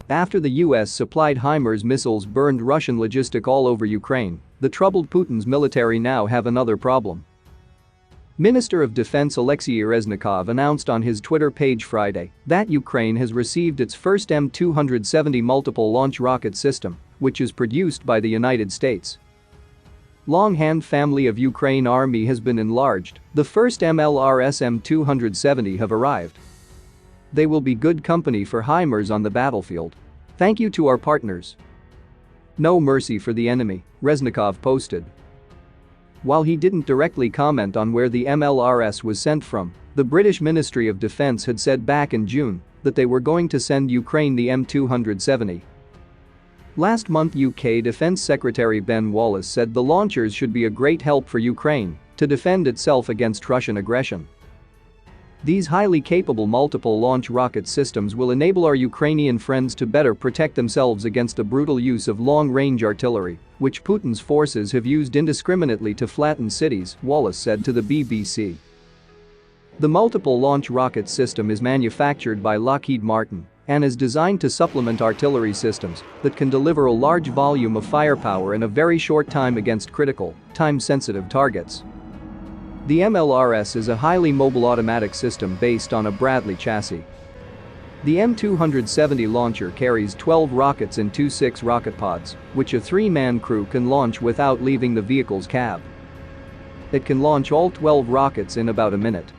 After the US supplied Himars missiles burned Russian logistic all over Ukraine, the troubled Putin's military now have another problem. Minister of Defense Alexei Reznikov announced on his Twitter page Friday that Ukraine has received its first M270 multiple launch rocket system, which is produced by the United States. Longhand family of Ukraine Army has been enlarged. The first MLRS M270 have arrived. They will be good company for Himars on the battlefield. Thank you to our partners. No mercy for the enemy, Reznikov posted. While he didn't directly comment on where the MLRS was sent from, the British Ministry of Defence had said back in June that they were going to send Ukraine the M270. Last month, UK Defence Secretary Ben Wallace said the launchers should be a great help for Ukraine to defend itself against Russian aggression. These highly capable multiple launch rocket systems will enable our Ukrainian friends to better protect themselves against the brutal use of long-range artillery, which Putin's forces have used indiscriminately to flatten cities, Wallace said to the BBC. The multiple launch rocket system is manufactured by Lockheed Martin and is designed to supplement artillery systems that can deliver a large volume of firepower in a very short time against critical, time-sensitive targets. The MLRS is a highly mobile automatic system based on a Bradley chassis. The M270 launcher carries 12 rockets in 2 6 rocket pods, which a 3-man crew can launch without leaving the vehicle's cab. It can launch all 12 rockets in about a minute.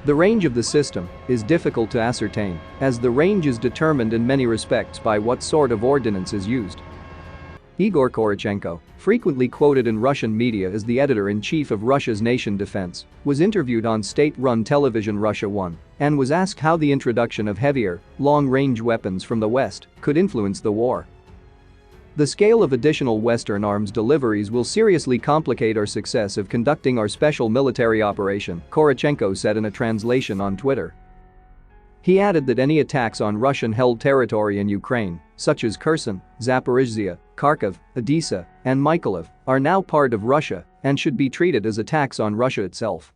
The range of the system is difficult to ascertain, as the range is determined in many respects by what sort of ordnance is used. Igor Korochenko, frequently quoted in Russian media as the editor-in-chief of Russia's Nation Defense, was interviewed on state-run television Russia 1 and was asked how the introduction of heavier, long-range weapons from the West could influence the war. The scale of additional Western arms deliveries will seriously complicate our success of conducting our special military operation, Korochenko said in a translation on Twitter. He added that any attacks on Russian-held territory in Ukraine, such as Kherson, Zaporizhzhia, Kharkiv, Odessa, and Mykolaiv, are now part of Russia and should be treated as attacks on Russia itself.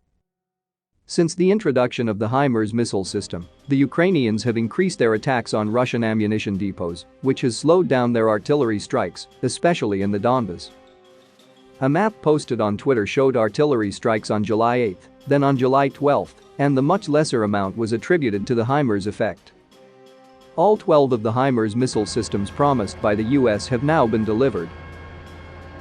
Since the introduction of the Himars missile system, the Ukrainians have increased their attacks on Russian ammunition depots, which has slowed down their artillery strikes, especially in the Donbas. A map posted on Twitter showed artillery strikes on July 8, then on July 12, and the much lesser amount was attributed to the Himars effect. All 12 of the Himars missile systems promised by the US have now been delivered.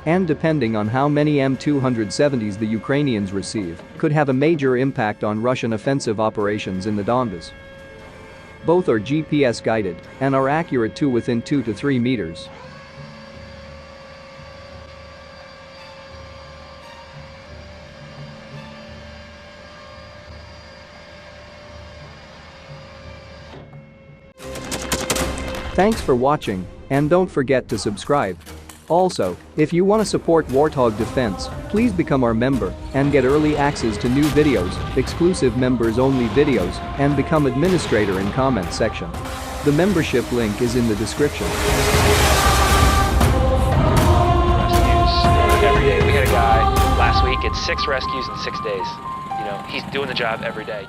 And depending on how many M270s the Ukrainians receive, could have a major impact on Russian offensive operations in the Donbas. Both are GPS guided and are accurate to within 2 to 3 meters. Thanks for watching, and don't forget to subscribe. Also, if you want to support Warthog Defense, please become our member and get early access to new videos, exclusive members-only videos, and become administrator in comment section. The membership link is in the description. Rescues every day. We had a guy last week at 6 rescues in 6 days. He's doing the job every day.